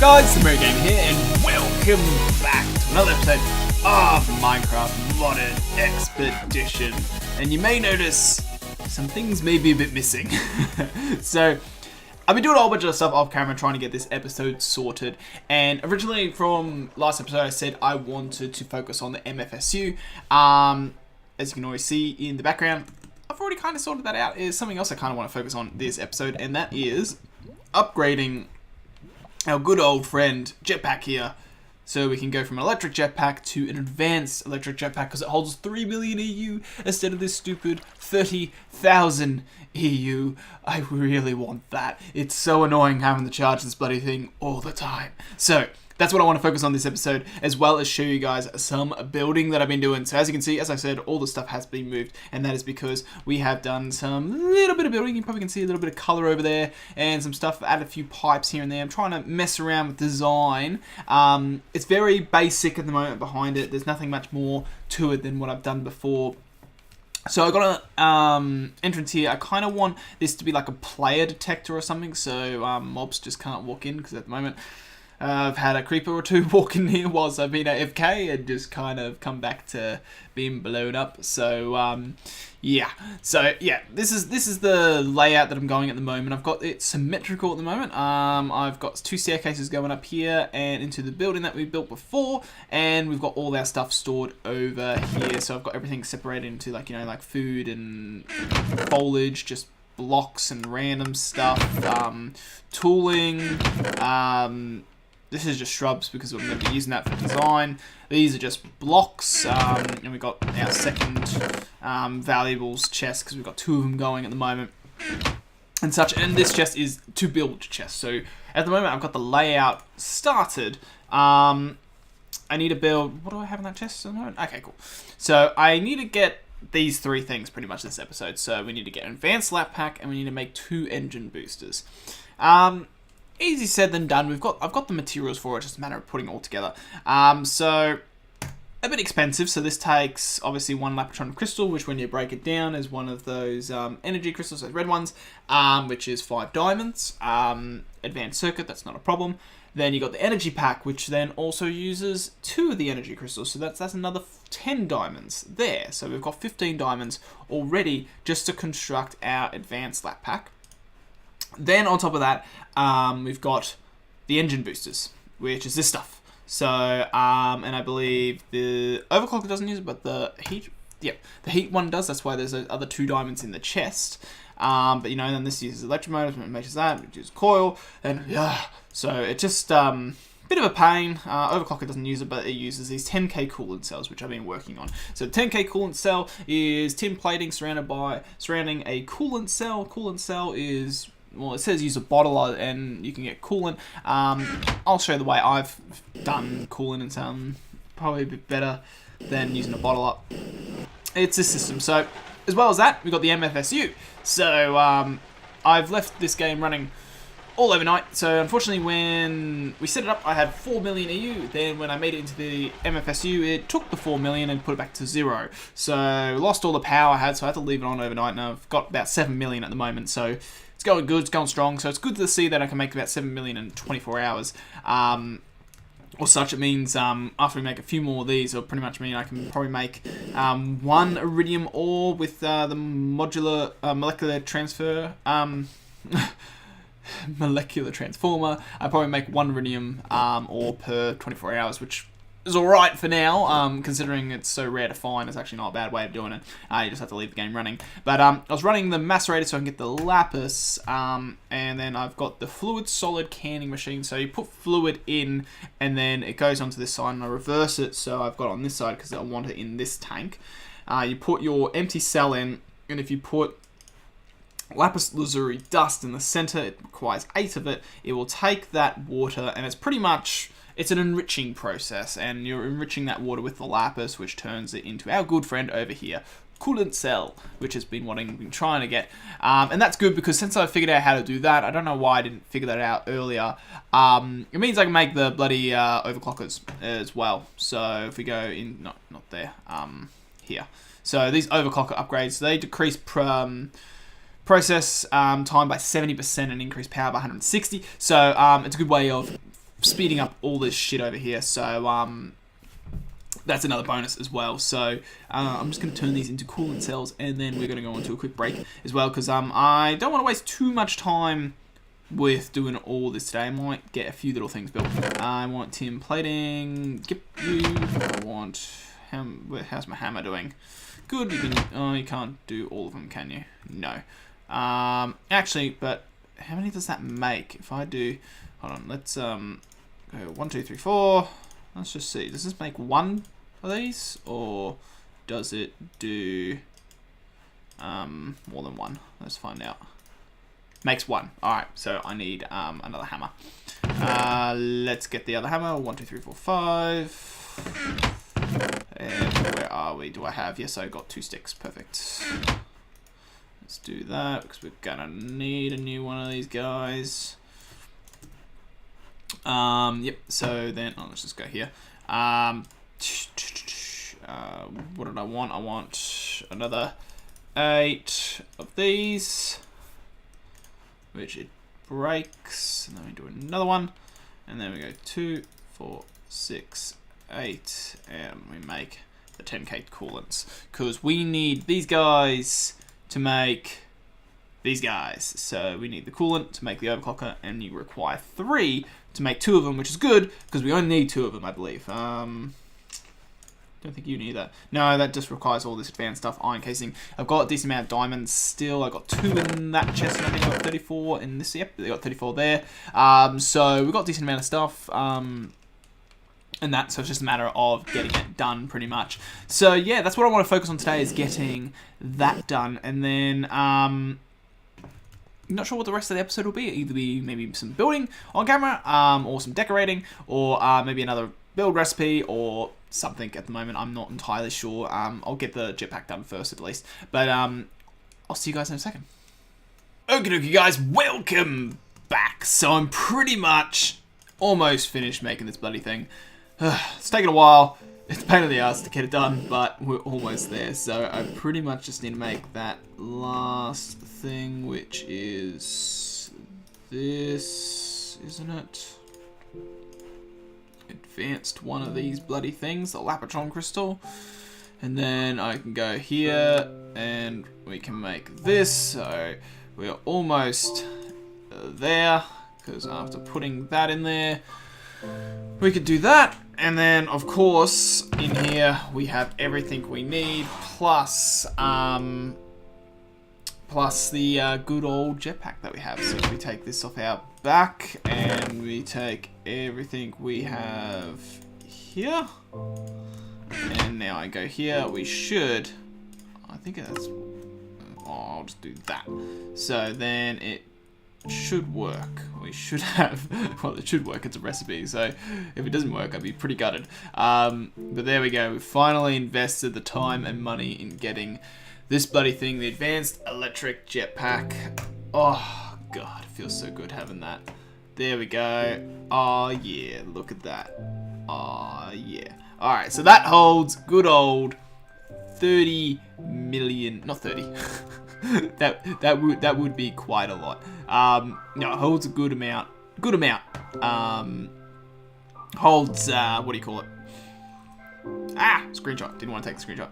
guys, TheMerryGamer here, and welcome back to another episode of Minecraft Modern Expedition. And you may notice some things may be a bit missing. So, I've been doing a whole bunch of stuff off camera trying to get this episode sorted. And originally from last episode I said I wanted to focus on the MFSU. As you can always see in the background, I've already kind of sorted that out. Is something else I kind of want to focus on this episode, and that is upgrading our good old friend Jetpack here, so we can go from an electric jetpack to an advanced electric jetpack because it holds 3 million EU instead of this stupid 30,000 EU. I really want that. It's so annoying having to charge this bloody thing all the time. So that's what I want to focus on this episode, as well as show you guys some building that I've been doing. So as you can see, as I said, all the stuff has been moved, and that is because we have done some little bit of building. You probably can see a little bit of color over there and some stuff. Added a few pipes here and there. I'm trying to mess around with design. It's very basic at the moment behind it. There's nothing much more to it than what I've done before. So I got an entrance here. I kind of want this to be like a player detector or something, so mobs just can't walk in, because at the moment I've had a creeper or two walk in here whilst I've been at FK and just kind of come back to being blown up. So yeah. So yeah, this is the layout that I'm going at the moment. I've got it symmetrical at the moment. I've got 2 staircases going up here and into the building that we built before, and we've got all our stuff stored over here. So I've got everything separated into, like, you know, like food and foliage, just blocks and random stuff, tooling, this is just shrubs because we're going to be using that for design. These are just blocks, and we've got our second valuables chest because we've got 2 of them going at the moment and such. And this chest is to build chest. So at the moment I've got the layout started. I need to build, what do I have in that chest at the moment? Okay, cool. So I need to get these 3 things pretty much this episode. So we need to get an advanced lap pack, and we need to make 2 engine boosters. Easy said than done. I've got the materials for it, just a matter of putting it all together. So a bit expensive. So this takes obviously 1 Lapotron crystal, which when you break it down is one of those energy crystals, those red ones, which is 5 diamonds. Advanced circuit, that's not a problem. Then you got the energy pack, which then also uses 2 of the energy crystals. So that's another 10 diamonds there. So we've got 15 diamonds already just to construct our advanced lap pack. Then on top of that, we've got the engine boosters, which is this stuff. So, and I believe the overclocker doesn't use it, but the heat one does. That's why there's other 2 diamonds in the chest. But you know, then this uses electric motors, it makes that, which is coil, and yeah. So it's just bit of a pain. Overclocker doesn't use it, but it uses these 10k coolant cells, which I've been working on. So the 10k coolant cell is tin plating surrounding a coolant cell. Coolant cell is, well, it says use a bottle and you can get coolant. I'll show you the way I've done coolant, and some probably a bit better than using a bottle up. It's this system. So as well as that, we've got the MFSU. So I've left this game running all overnight. So unfortunately, when we set it up, I had 4 million EU. Then when I made it into the MFSU, it took the 4 million and put it back to 0. So lost all the power I had, so I had to leave it on overnight. And I've got about 7 million at the moment. So it's going good, it's going strong. So it's good to see that I can make about 7 million in 24 hours. Or such. It means after we make a few more of these, it'll pretty much mean I can probably make 1 iridium ore with the molecular transfer molecular transformer. I probably make 1 iridium ore per 24 hours, which is alright for now, considering it's so rare to find. It's actually not a bad way of doing it. You just have to leave the game running. But I was running the macerator so I can get the lapis, and then I've got the fluid solid canning machine. So you put fluid in, and then it goes onto this side, and I reverse it. So I've got it on this side because I want it in this tank. You put your empty cell in, and if you put lapis lazuli dust in the center, it requires 8 of it. It will take that water, and it's pretty much, it's an enriching process, and you're enriching that water with the lapis, which turns it into our good friend over here, coolant cell, which has been trying to get. And that's good because since I figured out how to do that, I don't know why I didn't figure that out earlier. It means I can make the bloody overclockers as well. So if we go in, not there, here. So these overclocker upgrades, they decrease process time by 70% and increase power by 160. So it's a good way of speeding up all this shit over here. So that's another bonus as well. So I'm just going to turn these into coolant cells, and then we're going to go into a quick break as well, because I don't want to waste too much time with doing all this today. I might get a few little things built. I want tin plating. Yep, you. I want how's my hammer doing? Good. You can. Oh, you can't do all of them, can you? No. Actually, but how many does that make? If I do, hold on. Let's go 1, 2, 3, 4. Let's just see. Does this make one of these, or does it do more than one? Let's find out. Makes one. Alright, so I need another hammer. Let's get the other hammer. 1, 2, 3, 4, 5. And where are we? Do I have? Yes, I got 2 sticks. Perfect. Let's do that, because we're gonna need a new one of these guys. Yep, so then, let's just go here. What did I want? I want another 8 of these, which it breaks, and then we do another one, and then we go 2, 4, 6, 8, and we make the 10k coolants, because we need these guys to make these guys. So we need the coolant to make the overclocker, and you require 3 to make 2 of them, which is good, because we only need 2 of them, I believe. Don't think you need that. No, that just requires all this advanced stuff. Iron casing. I've got a decent amount of diamonds still. I got 2 in that chest, and I think I got 34 in this. Yep, I got 34 there. So we've got a decent amount of stuff. And so it's just a matter of getting it done, pretty much. So yeah, that's what I want to focus on today, is getting that done. And then, I'm not sure what the rest of the episode will be. It'll either be maybe some building on camera, or some decorating, or maybe another build recipe, or something. At the moment, I'm not entirely sure. I'll get the jetpack done first, at least. But I'll see you guys in a second. Okie dokie, guys, welcome back. So I'm pretty much almost finished making this bloody thing. It's taken a while. It's a pain in the ass to get it done, but we're almost there. So I pretty much just need to make that last thing, which is this, isn't it? Advanced one of these bloody things, the Lapatron crystal. And then I can go here, and we can make this. So we're almost there, because after putting that in there, we could do that. And then, of course, in here we have everything we need, plus the good old jetpack that we have. So if we take this off our back, and we take everything we have here, and now I go here, we should, I think that's, I'll just do that. So then it should work. We should have, well, it should work. It's a recipe, so if it doesn't work, I'd be pretty gutted. But there we go. We finally invested the time and money in getting this bloody thing, the advanced electric jetpack. Oh god, it feels so good having that. There we go. Oh yeah, look at that. Oh yeah. All right, so that holds good old 30 million, not 30. that would be quite a lot. No, it holds a good amount. Good amount. Holds what do you call it? Screenshot. Didn't want to take the screenshot.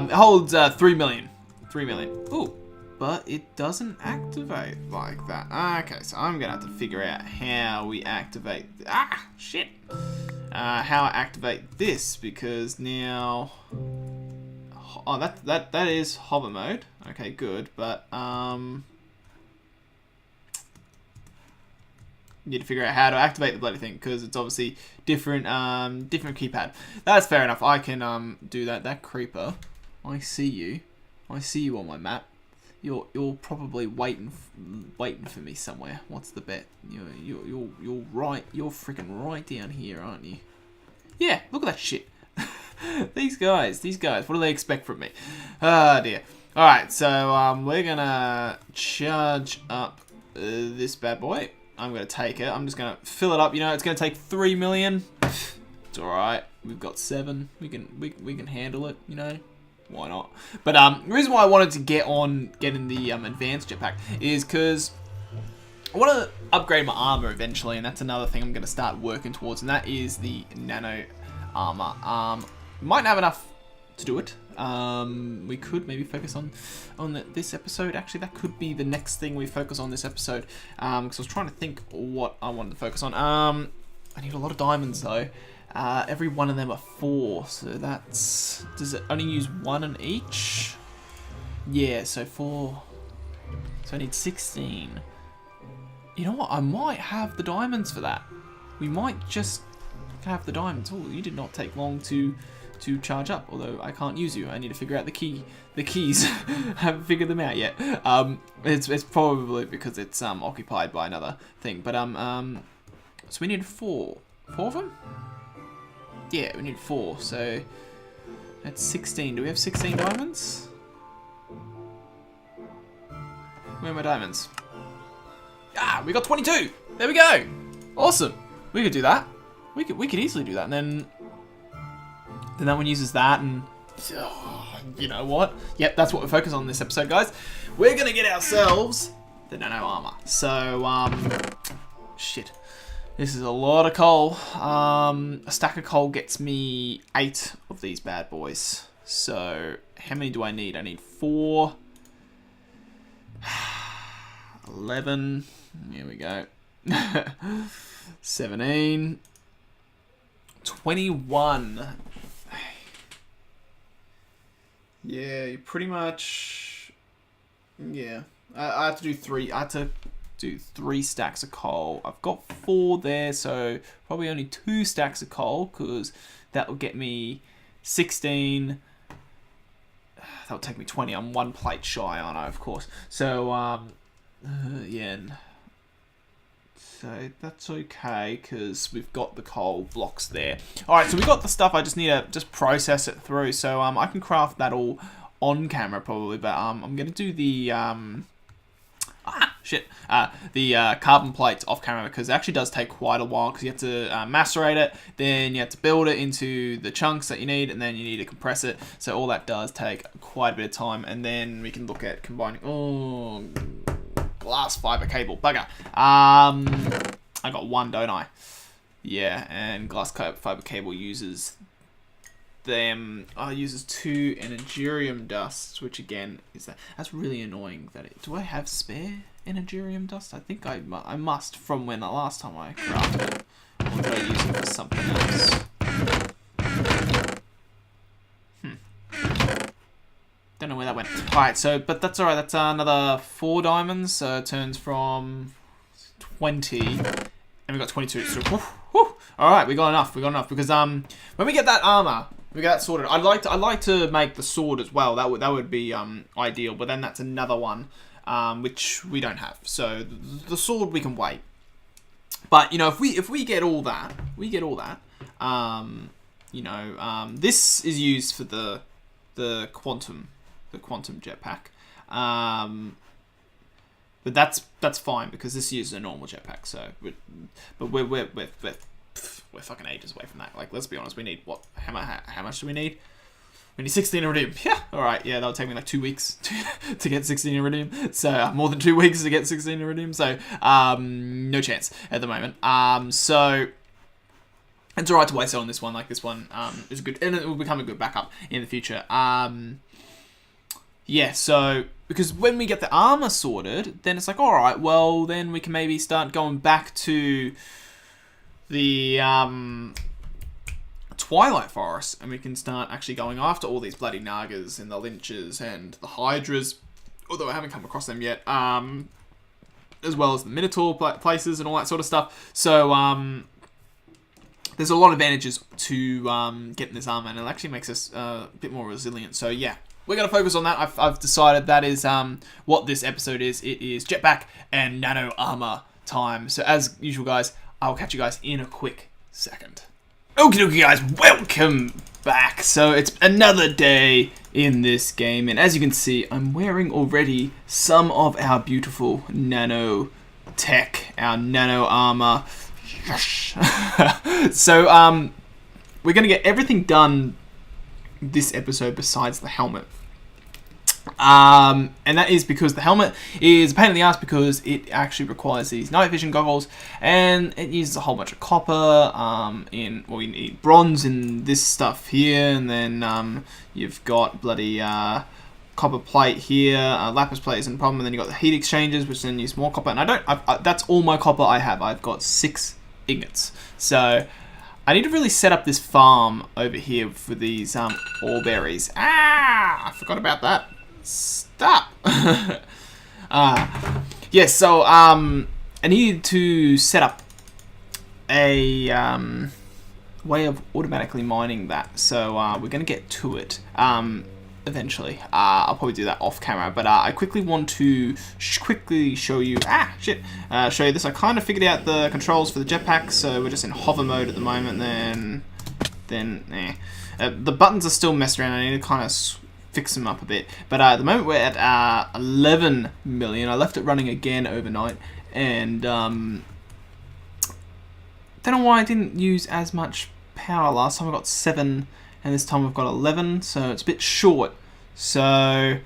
It holds 3 million. 3 million. Ooh, but it doesn't activate like that. Okay, so I'm gonna have to figure out how we activate. Shit. How I activate this, because now. Oh, that is hover mode. Okay, good, but need to figure out how to activate the bloody thing, because it's obviously different different keypad. That's fair enough. I can do that. That creeper, I see you. I see you on my map. You're probably waiting for me somewhere. What's the bet? You're right. You're freaking right down here, aren't you? Yeah. Look at that shit. These guys. What do they expect from me? Ah, dear. All right. So we're gonna charge up this bad boy. I'm gonna take it. I'm just gonna fill it up. You know, it's gonna take 3 million. It's all right. We've got 7. We can handle it. You know. Why not? But the reason why I wanted to get on getting the advanced jetpack is because I want to upgrade my armor eventually, and that's another thing I'm going to start working towards, and that is the nano armor. Might not have enough to do it. We could maybe focus on this episode. Actually, that could be the next thing we focus on this episode, because I was trying to think what I wanted to focus on. I need a lot of diamonds though. Every one of them are 4, so that's... Does it only use 1 in each? Yeah, so 4... So I need 16. You know what? I might have the diamonds for that. We might just have the diamonds. Oh, you did not take long to charge up, although I can't use you. I need to figure out the keys. I haven't figured them out yet. It's probably because it's occupied by another thing. But so we need 4 of them? Yeah, we need 4. So that's 16. Do we have 16 diamonds? Where are my diamonds? Ah, we got 22. There we go. Awesome. We could do that. We could easily do that, and then that one uses that, and you know what? Yep, that's what we're focused on in this episode, guys. We're gonna get ourselves the nano armor. So shit. This is a lot of coal. A stack of coal gets me 8 of these bad boys. So how many do I need? I need 4. 11. Here we go. 17. 21. Yeah, you pretty much... Yeah. I have to do 3. I have to do 3 stacks of coal. I've got 4 there, so probably only 2 stacks of coal, because that will get me 16. That'll take me 20. I'm 1 plate shy, aren't I, of course. So, yeah. So that's okay, because we've got the coal blocks there. Alright, so we got the stuff. I just need to just process it through. So I can craft that all on camera probably, but I'm going to do the... the carbon plates off camera, because it actually does take quite a while, because you have to macerate it, then you have to build it into the chunks that you need, and then you need to compress it. So all that does take quite a bit of time, and then we can look at combining... Oh, glass fiber cable, bugger. I got 1, don't I? Yeah, and glass fiber cable uses them. Uses 2 energium dusts, which again is that's really annoying. Do I have spare energium dust? I think I must from when the last time I crafted it. Or did I use it for something else? Don't know where that went. Alright, so, but that's alright. That's another 4 diamonds. So it turns from 20. And we got 22. So, alright, we got enough. Because when we get that armor, we get that sorted. I'd like to make the sword as well. That would be ideal. But then that's another one, which we don't have. So the sword we can wait. But you know, if we get all that, you know, this is used for the quantum jetpack. But that's fine, because this uses a normal jetpack. So, we're fucking ages away from that. Like, let's be honest. We need what? How much do we need? We need 16 iridium. Yeah. All right. Yeah, that'll take me like 2 weeks to get 16 iridium. So more than 2 weeks to get 16 iridium. So no chance at the moment. So it's alright to waste it on this one. Like, this one is good, and it will become a good backup in the future. Yeah, so, because when we get the armor sorted, then it's like, alright, well, then we can maybe start going back to the Twilight Forest, and we can start actually going after all these bloody Nagas and the Lynches and the Hydras, although I haven't come across them yet, as well as the Minotaur places and all that sort of stuff. So, there's a lot of advantages to getting this armor, and it actually makes us a bit more resilient. So yeah, we're going to focus on that. I've decided that is what this episode is. It is jetpack and nano armor time. So as usual, guys, I'll catch you guys in a quick second. Okie dokie, guys, welcome back. So it's another day in this game, and as you can see, I'm wearing already some of our beautiful nano tech, our nano armor. So we're gonna get everything done this episode besides the helmet. And that is because the helmet is a pain in the ass because it actually requires these night vision goggles, and it uses a whole bunch of copper. You need bronze in this stuff here, and then you've got bloody copper plate here. Lapis plate isn't a problem, and then you've got the heat exchangers, which then use more copper. And that's all my copper I have. I've got 6 ingots. So I need to really set up this farm over here for these ore berries. I forgot about that. Stop. Yes, so I needed to set up a way of automatically mining that. So we're going to get to it eventually. I'll probably do that off camera, but I quickly want to quickly show you show you this. I kind of figured out the controls for the jetpack, so we're just in hover mode at the moment. The buttons are still messed around. I need to kind of fix them up a bit, but at the moment we're at 11 million. I left it running again overnight, and don't know why I didn't use as much power. Last time I got 7, and this time I've got 11, so it's a bit short. So,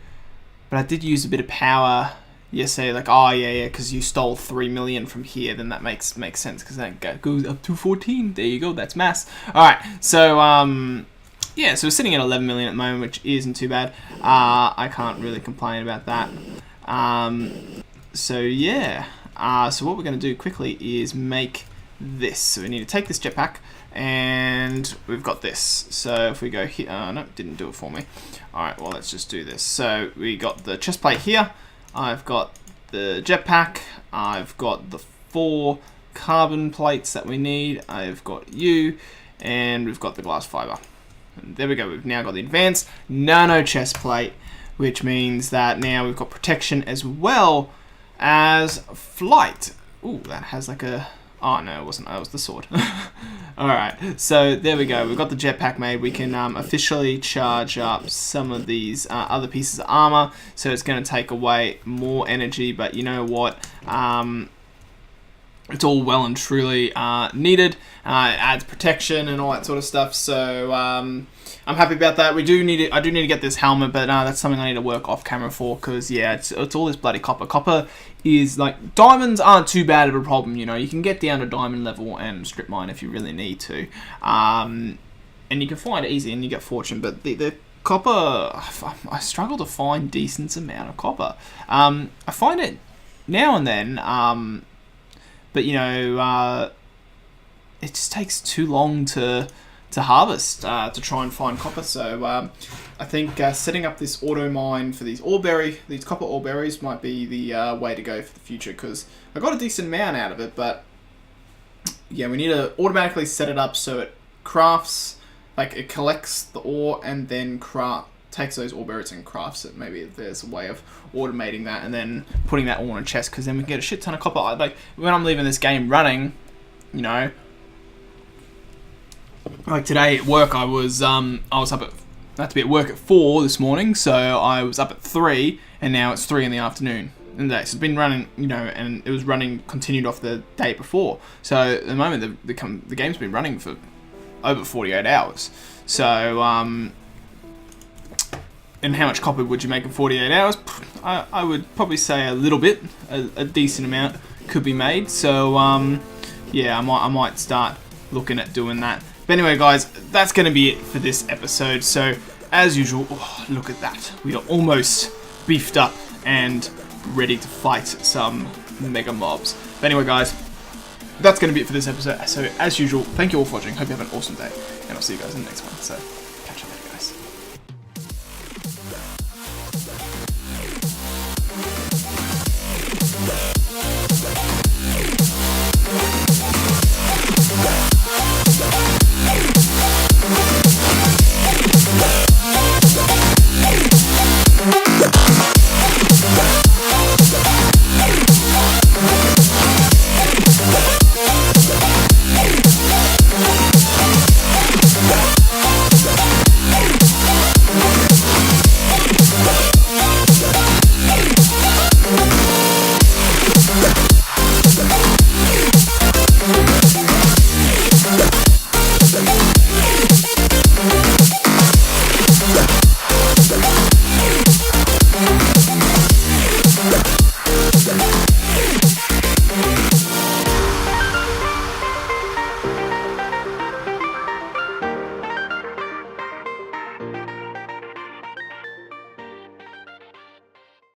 but I did use a bit of power yesterday. Like, oh yeah, because you stole 3 million from here, then that makes sense, because that goes up to 14. There you go. That's mass. All right, so yeah, so we're sitting at 11 million at the moment, which isn't too bad. I can't really complain about that. So yeah, so what we're going to do quickly is make this. So we need to take this jetpack, and we've got this. So if we go here, no, didn't do it for me. All right, well, let's just do this. So we got the chest plate here. I've got the jetpack. I've got the 4 carbon plates that we need. I've got you, and we've got the glass fiber. And there we go. We've now got the advanced nano chest plate, which means that now we've got protection as well as flight. Ooh, that has like a... Oh, no, it wasn't. That was the sword. Alright, so there we go. We've got the jetpack made. We can officially charge up some of these other pieces of armor. So it's going to take away more energy, but you know what? It's all well and truly needed. It adds protection and all that sort of stuff. So I'm happy about that. I do need to get this helmet, but that's something I need to work off camera for, because yeah, it's all this bloody copper. Copper is like, diamonds aren't too bad of a problem. You know, you can get down to diamond level and strip mine if you really need to, and you can find it easy and you get fortune. But the copper, I struggle to find decent amount of copper. I find it now and then. But you know, it just takes too long to harvest, to try and find copper. So I think setting up this auto mine for these copper ore berries might be the way to go for the future, because I got a decent amount out of it. But yeah, we need to automatically set it up so it crafts, like it collects the ore and then takes those ore berries and crafts it. Maybe there's a way of automating that and then putting that all in a chest, because then we can get a shit ton of copper. Like when I'm leaving this game running, you know, like today at work, I was up at, I had to be at work at 4 this morning, so I was up at 3, and now it's 3 in the afternoon. So it's been running, you know, and it was running, continued off the day before. So at the moment, the game's been running for over 48 hours. So and how much copper would you make in 48 hours? I would probably say a little bit, a decent amount could be made. So yeah, I might start looking at doing that. But anyway, guys, that's going to be it for this episode. So as usual, look at that. We are almost beefed up and ready to fight some mega mobs. But anyway, guys, that's going to be it for this episode. So as usual, thank you all for watching. Hope you have an awesome day, and I'll see you guys in the next one. So